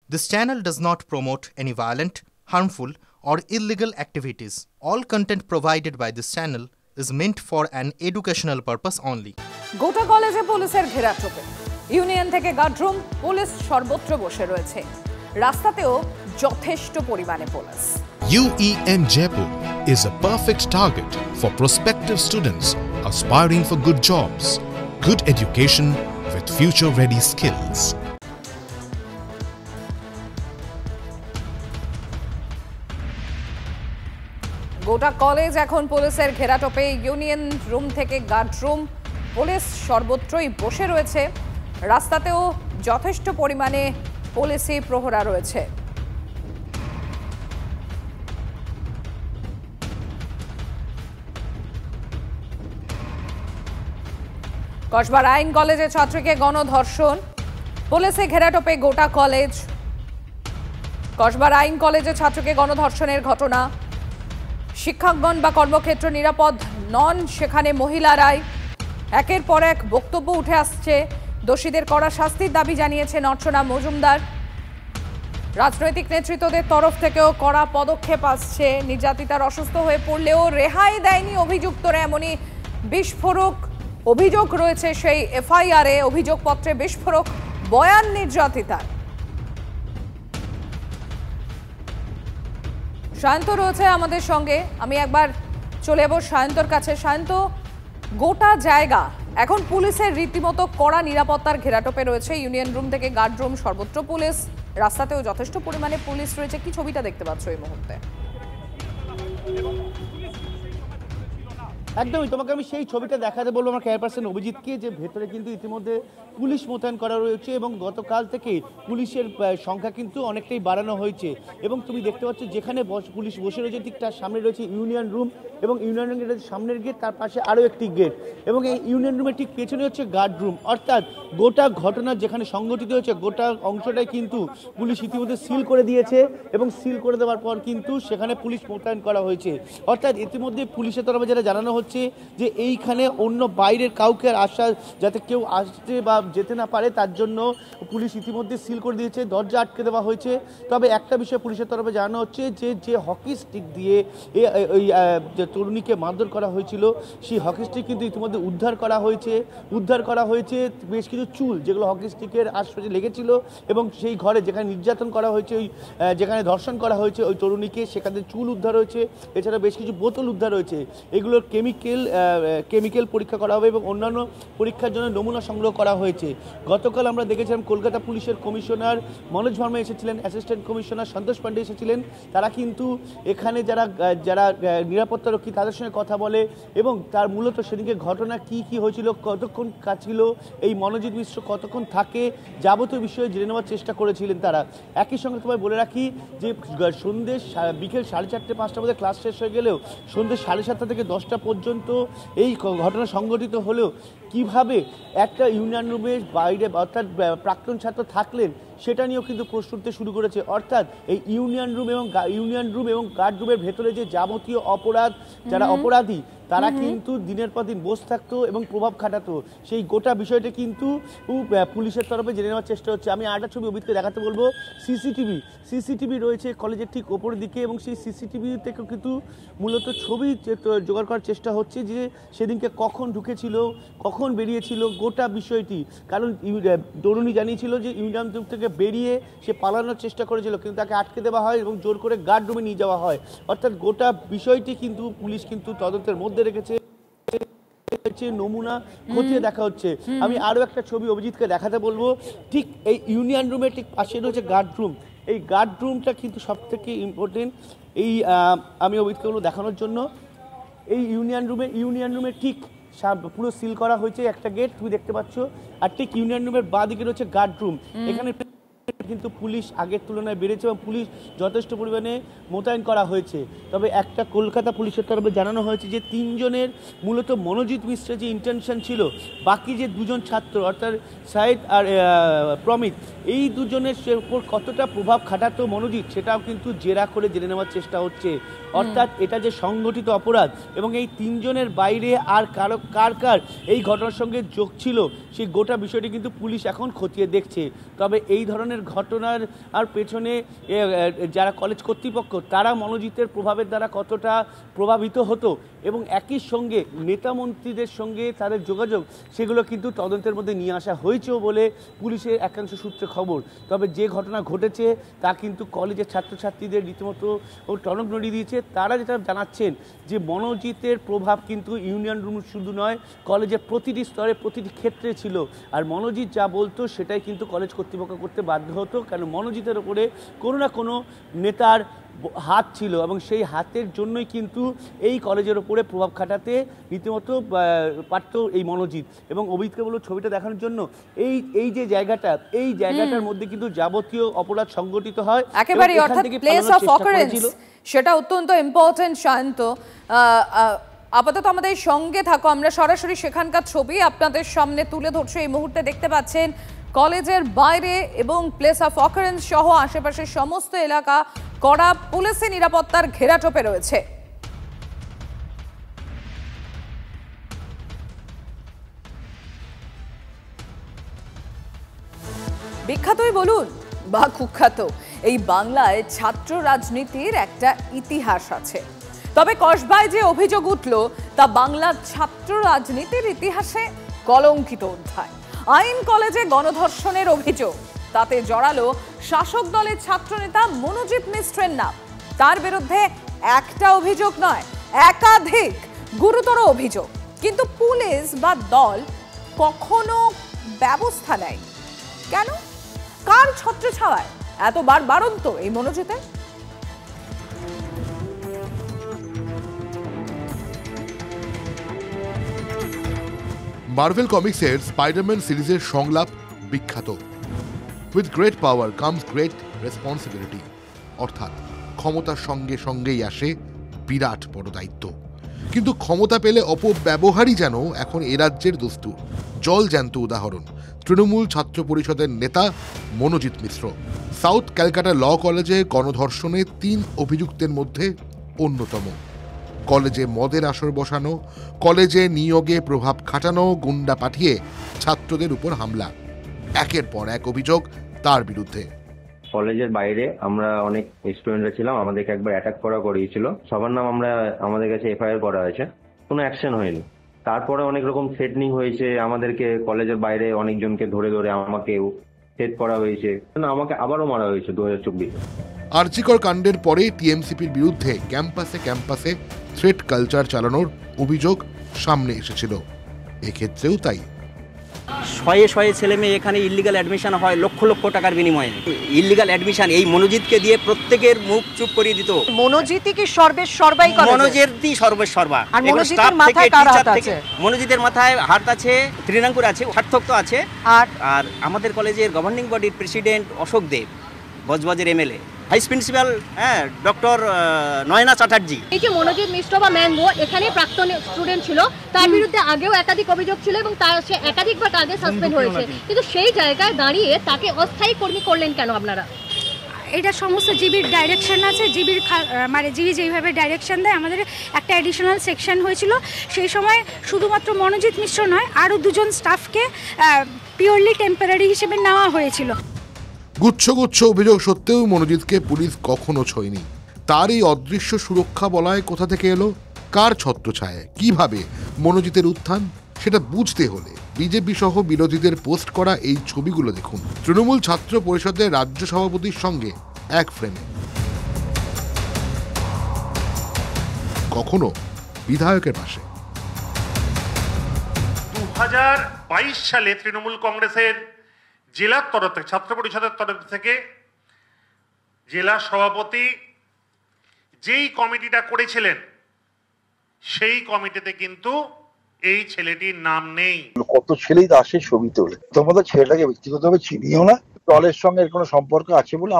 This channel does not promote any violent, harmful, or illegal activities. All content provided by this channel is meant for an educational purpose only. গোটা কলেজে পুলিশের ঘেরাটোপে union থেকে guardroom police সর্বত্র বসে রয়েছে রাস্তাতেও যথেষ্ট পরিমাণে police UEM Jaipur is a perfect target for prospective students aspiring for good jobs, good education with future-ready skills. গোটা কলেজ এখন পুলিশের ঘেরাটোপে ইউনিয়ন রুম থেকে গার্ডরুম পুলিশ সর্বত্রই বসে রয়েছে রাস্তাতেও যথেষ্ট পরিমাণে পুলিশি প্রহরা রয়েছে কসবার আইন কলেজে ছাত্রীকে গণধর্ষণ পুলিশে ঘেরাটোপে গোটা কলেজ কসবার আইন কলেজে ছাত্রকে গণধর্ষণের ঘটনা শিক্ষকগণ বা কর্মক্ষেত্র নিরাপদ নন সেখানে মহিলারাই একের পর এক বক্তব্য উঠে আসছে দোষীদের কড়া শাস্তির দাবি জানিয়েছেন অর্চনা মজুমদার রাজনৈতিক নেতৃত্বদের তরফ থেকেও কড়া পদক্ষেপ আসছে নির্যাতিতার অসুস্থ হয়ে পড়লেও রেহাই দেয়নি অভিযুক্তরা এমনই বিস্ফোরক অভিযোগ রয়েছে সেই এফআইআরে অভিযোগপত্রে বিস্ফোরক বয়ান নির্যাতিতার সায়ন্ত রয়েছে আমাদের সঙ্গে আমি একবার চলে যাব সায়ন্তর কাছে সায়ন্ত গোটা জায়গা এখন পুলিশের রীতিমতো কড়া নিরাপত্তার ঘেরাটোপে রয়েছে ইউনিয়ন রুম থেকে গার্ডরুম সর্বত্র পুলিশ রাস্তাতেও যথেষ্ট পরিমাণে পুলিশ রয়েছে কি ছবিটা দেখতে পাচ্ছ এই মুহূর্তে একদমই তোমাকে আমি সেই ছবিটা দেখাতে বলবো আমার ক্যামেরা পার্সন অভিজিৎকে যে ভেতরে কিন্তু ইতিমধ্যে পুলিশ মোতায়েন করা রয়েছে এবং গতকাল থেকে পুলিশের সংখ্যা কিন্তু অনেকটাই বাড়ানো হয়েছে এবং তুমি দেখতে পাচ্ছ যেখানে পুলিশ বসে রয়েছে ঠিক তার সামনে রয়েছে ইউনিয়ন রুম এবং ইউনিয়ন রুমের সামনের গেট তার পাশে আরও একটি গেট এবং এই ইউনিয়ন রুমের ঠিক পেছনে হচ্ছে গার্ড রুম অর্থাৎ গোটা ঘটনা যেখানে সংঘটিত হয়েছে গোটা অংশটাই কিন্তু পুলিশ ইতিমধ্যে সিল করে দিয়েছে এবং সিল করে দেওয়ার পর কিন্তু সেখানে পুলিশ মোতায়েন করা হয়েছে অর্থাৎ ইতিমধ্যে পুলিশের তরফে যেটা জানানো হচ্ছে যে এইখানে অন্য বাইরের কাউকে আর আসা যাতে কেউ আসতে বা যেতে না পারে তার জন্য পুলিশ ইতিমধ্যে সিল করে দিয়েছে দরজা আটকে দেওয়া হয়েছে তবে একটা বিষয় পুলিশের তরফে জানানো হচ্ছে যে হকি স্টিক দিয়ে ওই যে তরুণীকে মারধর করা হয়েছিল সেই হকি স্টিক কিন্তু ইতিমধ্যে উদ্ধার করা হয়েছে বেশ কিছু চুল যেগুলো হকি স্টিকের আশপাশে লেগেছিল এবং সেই ঘরে যেখানে নির্যাতন করা হয়েছে ওই যেখানে ধর্ষণ করা হয়েছে ওই তরুণীকে সেখানে চুল উদ্ধার হয়েছে এছাড়া বেশ কিছু বোতল উদ্ধার হয়েছে এগুলোর কেমিক্যাল পরীক্ষা করা হবে এবং অন্যান্য পরীক্ষার জন্য নমুনা সংগ্রহ করা হয়েছে গতকাল আমরা দেখেছিলাম কলকাতা পুলিশের কমিশনার মনোজ ভার্মা এসেছিলেন অ্যাসিস্ট্যান্ট কমিশনার সন্তোষ পান্ডে এসেছিলেন তারা কিন্তু এখানে যারা নিরাপত্তারক্ষী তাদের সঙ্গে কথা বলে এবং তার মূলত সেদিকে ঘটনা কি হয়েছিল কতক্ষণ ছিল এই মনোজিৎ মিশ্র কতক্ষণ থাকে যাবতীয় বিষয়ে জেনে নেওয়ার চেষ্টা করেছিলেন তারা একই সঙ্গে তোমায় বলে রাখি যে সন্ধ্যে বিকেল 4:30-5টার মধ্যে ক্লাস শেষ হয়ে গেলেও সন্ধ্যে 7:30 থেকে 10টা পর্যন্ত এই ঘটনা সংঘটিত হলেও কিভাবে একটা ইউনিয়ন রুমের বাইরে অর্থাৎ প্রাক্তন ছাত্র থাকলেন সেটা নিয়েও কিন্তু প্রশ্ন উঠতে শুরু করেছে অর্থাৎ এই ইউনিয়ন রুম এবং গার্ড রুমের ভেতরে যে যাবতীয় অপরাধ যারা অপরাধী তারা কিন্তু দিনের পর দিন বসে থাকতো এবং প্রভাব খাটাতো সেই গোটা বিষয়টা কিন্তু পুলিশের তরফে জেনে নেওয়ার চেষ্টা হচ্ছে আমি আরেকটা ছবি অভিজ্ঞতা দেখাতে বলবো সিসিটিভি রয়েছে কলেজের ঠিক ওপর দিকে এবং সেই সিসিটিভি থেকেও কিন্তু মূলত ছবি জোগাড় করার চেষ্টা হচ্ছে যে সেদিনকে কখন ঢুকেছিল কখন বেরিয়েছিল গোটা বিষয়টি কারণ তরুণী জানিয়েছিল যে ইউনিয়ন রুম থেকে বেরিয়ে সে পালানোর চেষ্টা করেছিল কিন্তু তাকে আটকে দেওয়া হয় এবং জোর করে গার্ড রুমে নিয়ে যাওয়া হয় অর্থাৎ গোটা বিষয়টি কিন্তু পুলিশ কিন্তু তদন্তের মধ্যে রেখেছে নমুনা খতিয়ে দেখা হচ্ছে আমি আরো একটা ছবি অভিজিৎকে দেখাতে বলবো ঠিক এই ইউনিয়ন রুমের ঠিক পাশে রয়েছে গার্ড রুম এই গার্ড রুমটা কিন্তু সব থেকে ইম্পর্টেন্ট এই আমি অভিজিৎকে বলবো দেখানোর জন্য এই ইউনিয়ন রুমে ঠিক পুরো সিল করা হয়েছে একটা গেট তুমি দেখতে পাচ্ছ আর ঠিক ইউনিয়ন রুমের বাঁ দিকে রয়েছে গার্ড রুম এখানে কিন্তু পুলিশ আগের তুলনায় বেড়েছে এবং পুলিশ যথেষ্ট পরিমাণে মোতায়েন করা হয়েছে তবে একটা কলকাতা পুলিশের তরফে জানানো হয়েছে যে 3 জনের মূলত মনোজিৎ মিশ্রের যে ইন্টেনশন ছিল বাকি যে 2 জন ছাত্র অর্থাৎ সাইদ আর প্রমিত এই দুজনের উপর কতটা প্রভাব খাটাতো মনোজিৎ সেটাও কিন্তু জেরা করে জেনে নেওয়ার চেষ্টা হচ্ছে অর্থাৎ এটা যে সংগঠিত অপরাধ এবং এই 3 জনের বাইরে আর কার এই ঘটনার সঙ্গে যোগ ছিল সেই গোটা বিষয়টি কিন্তু পুলিশ এখন খতিয়ে দেখছে তবে এই ধরনের ধরনের ঘটনার আর পেছনে যারা কলেজ কর্তৃপক্ষ তারা মনোজিতের প্রভাবের দ্বারা কতটা প্রভাবিত হতো এবং একই সঙ্গে নেতা মন্ত্রীদের সঙ্গে তাদের যোগাযোগ সেগুলো কিন্তু তদন্তের মধ্যে নিয়ে আসা হয়েছেও বলে পুলিশের একাংশ সূত্রে খবর। তবে যে ঘটনা ঘটেছে তা কিন্তু কলেজের ছাত্রছাত্রীদের রীতিমতো টনক নড়িয়ে দিয়েছে। তারা যেটা জানাচ্ছেন যে মনোজিতের প্রভাব কিন্তু ইউনিয়ন রুম শুধু নয়, কলেজের প্রতিটি স্তরে প্রতিটি ক্ষেত্রে ছিল। আর মনোজিৎ যা বলতো সেটাই কিন্তু কলেজ কর্তৃপক্ষ করতে বাধ্য হতো, কেন মনোজিতের ওপরে কোনো না কোনো নেতার হাত ছিল এবং সেই হাতের জন্যই কিন্তু এই কলেজের ওপরে প্রভাব খাটাতে রীতিমতো পারত এই মনোজিৎ। এবং অভিজিৎকে বলল ছবিটা দেখানোর জন্য এই যে জায়গাটার মধ্যে কিন্তু যাবতীয় অপরাধ সংগঠিত হয় একেবারে, অর্থাৎ প্লেস অফ অকারেন্স সেটা অত্যন্ত ইম্পর্টেন্ট। শান্ত, আপাতত আমাদের সঙ্গে থাকো, আমরা সরাসরি সেখানকার ছবি আপনাদের সামনে তুলে ধরছি। এই মুহূর্তে দেখতে পাচ্ছেন কলেজের বাইরে এবং প্লেস অফ অকারেন্স সহ আশেপাশের সমস্ত এলাকা কড়া পুলিশের নিরাপত্তার ঘেরাটোপে রয়েছে। বিখ্যাতই বলুন বা কুখ্যাত, এই বাংলায় ছাত্র রাজনীতির একটা ইতিহাস আছে। তবে কসবায় যে অভিযোগ উঠল তা বাংলার ছাত্র রাজনীতির ইতিহাসে কলঙ্কিত অধ্যায়। আইন কলেজে গণধর্ষণের অভিযোগ, তাতে জড়ালো শাসক দলের ছাত্রনেতা মনোজিৎ মিশ্রের নাম। তার বিরুদ্ধে একটা অভিযোগ নয়, একাধিক গুরুতর অভিযোগ, কিন্তু পুলিশ বা দল কখনো ব্যবস্থা নেয় কেন? কার ছত্রছায়ায় এত বাড়ন্ত এই মনোজিতের? মার্ভেল কমিক্সের স্পাইডারম্যান সিরিজের সংলাপ বিখ্যাত, with great power comes great responsibility, অর্থাৎ ক্ষমতার সঙ্গে সঙ্গেই আসে বিরাট বড় দায়িত্ব। কিন্তু ক্ষমতা পেলে অপব্যবহারই যেন এখন এ রাজ্যের দস্তুর। জল জ্যান্ত উদাহরণ তৃণমূল ছাত্র পরিষদের নেতা মনোজিৎ মিশ্র। সাউথ ক্যালকাটা ল কলেজে গণধর্ষণে 3 অভিযুক্তের মধ্যে অন্যতম। কলেজে মদের আসর বসানো, কলেজে নিয়োগে প্রভাব খাটানো, গুন্ডা পাঠিয়ে ছাত্রদের উপর হামলা, একের পর এক অভিযোগ তার বিরুদ্ধে। কলেজের বাইরে আমরা অনেক স্টুডেন্টরা ছিলাম, আমাদেরকে একবার অ্যাটাক করা করিয়েছিল। সবার নাম আমাদের কাছে এফআইআর করা হয়েছে, কোনো অ্যাকশন হয়নি। তারপরে অনেক রকম থ্রেটনিং হয়েছে, আমাদেরকে কলেজের বাইরে অনেকজনকে ধরে আমাকেও থ্রেট করা হয়েছে, আমাকে আবারও মারা হয়েছে 2024। আরজিকর কাণ্ডের পরে টিএমসিপির বিরুদ্ধে ক্যাম্পাসে ক্যাম্পাসে থ্রেট কালচার চালানোর অভিযোগ সামনে এসেছিল, এক্ষেত্রেও তাই। শয়ে শয়ে ছেলে মেয়ে এখানে ইল্লিগাল অ্যাডমিশন হয় লক্ষ লক্ষ টাকার বিনিময়ে। ইল্লিগাল অ্যাডমিশন এই মনোজিৎকে দিয়ে প্রত্যেকের মুখ চুপ করিয়ে দিত। মনোজিৎই কি সর্বাই করে? মনোজিৎই সর্বা। আর মনোজিতের মাথায় কার হাত আছে? মনোজিতের মাথায় হাত আছে, তৃণাঙ্কুর আছে, সার্থক তো আছে। আর আমাদের কলেজের গভর্নিং বডির প্রেসিডেন্ট অশোক দেব, বজবজের MLA, vice principal doctor Nayana Chatterjee. এই যে মনোজিৎ মিশ্র বা ম্যাঙ্গো এখানে প্রাক্তন স্টুডেন্ট ছিল, তার বিরুদ্ধে আগেও একাধিক অভিযোগ ছিল এবং সে একাধিকবার আগে সাসপেন্ড হয়েছে, কিন্তু সেই জায়গায় দাঁড়িয়ে তাকে অস্থায়ী কর্মী করলেন কেন আপনারা? এটা সমস্ত জিবির ডাইরেকশন আছে, জিবির মানে জিবি যেইভাবে ডাইরেকশন দেয়। আমাদের একটা অ্যাডিশনাল সেকশন হয়েছিল, সেই সময় শুধুমাত্র মনোজিৎ মিশ্র নয়, আরও 2জন স্টাফকে পিওরলি টেম্পোরারি হিসেবে নেওয়া হয়েছিল। গুচ্ছ গুচ্ছ অভিযোগ সত্ত্বেও মনোজিৎকে পুলিশ কখনো ছোঁয়নি। তার এই অদৃশ্য সুরক্ষা বলয় কোথা থেকে এলো, কার ছত্রছায়ায়, কিভাবে মনোজিতের উত্থান, সেটা বুঝতে হলে বিজেপি সহ বিরোধীদের পোস্ট করা এই ছবিগুলো দেখুন। তৃণমূল ছাত্র পরিষদের রাজ্য সভাপতির সঙ্গে এক ফ্রেমে, কখনো বিধায়কের পাশে। 2022 সালে তৃণমূল কংগ্রেসের জেলার তরফ থেকে, ছাত্র পরিষদের তরফ থেকে জেলা সভাপতি যেই কমিটিটা করেছিলেন সেই কমিটিতে কিন্তু এই ছেলেটির নাম নেই। কত ছেলেই আসে ছবি তোলে, তোমাদের ছেলেটাকে ব্যক্তিগতভাবে চিনিও না, দলের সঙ্গে এর কোনো সম্পর্ক আছে বলে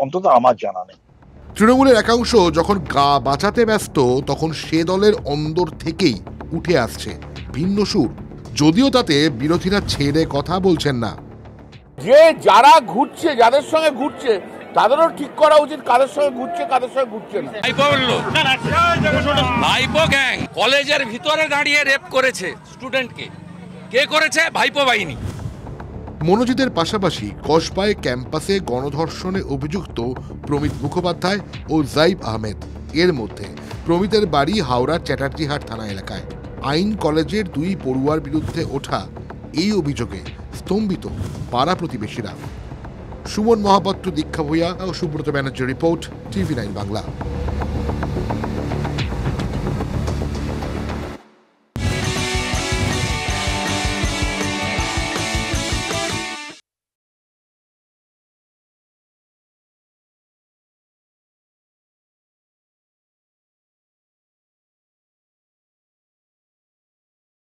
অন্তত আমার জানা নেই। তৃণমূলের একাংশ যখন গা বাঁচাতে ব্যস্ত, তখন সে দলের অন্দর থেকেই উঠে আসছে ভিন্ন সুর, যদিও তাতে বিরোধীরা ছেড়ে কথা বলছেন না। যে যারা ঘুরছে, যাদের সঙ্গে ঘুরছে, তাদেরও ঠিক করা উচিত কাদের সঙ্গে ঘুরছে কাদের সঙ্গে ঘুরছে না। ভাইপো গ্যাং কলেজের ভিতরে দাঁড়িয়ে রেপ করেছে স্টুডেন্টকে, কে করেছে? ভাইপো বাহিনী। মনোজিতের পাশাপাশি কসবায় ক্যাম্পাসে গণধর্ষণে অভিযুক্ত প্রমিত মুখোপাধ্যায় ও জাইব আহমেদ। এর মধ্যে প্রমিতের বাড়ি হাওড়ার চ্যাটার্জিহাট থানা এলাকায়। আইন কলেজের 2 পড়ুয়ার বিরুদ্ধে ওঠা এই অভিযোগে স্তম্ভিত পাড়া প্রতিবেশীরা। সুমন মহাপাত্র, দীক্ষা ভূঁইয়া ও সুব্রত ব্যানার্জির রিপোর্ট, TV9 বাংলা।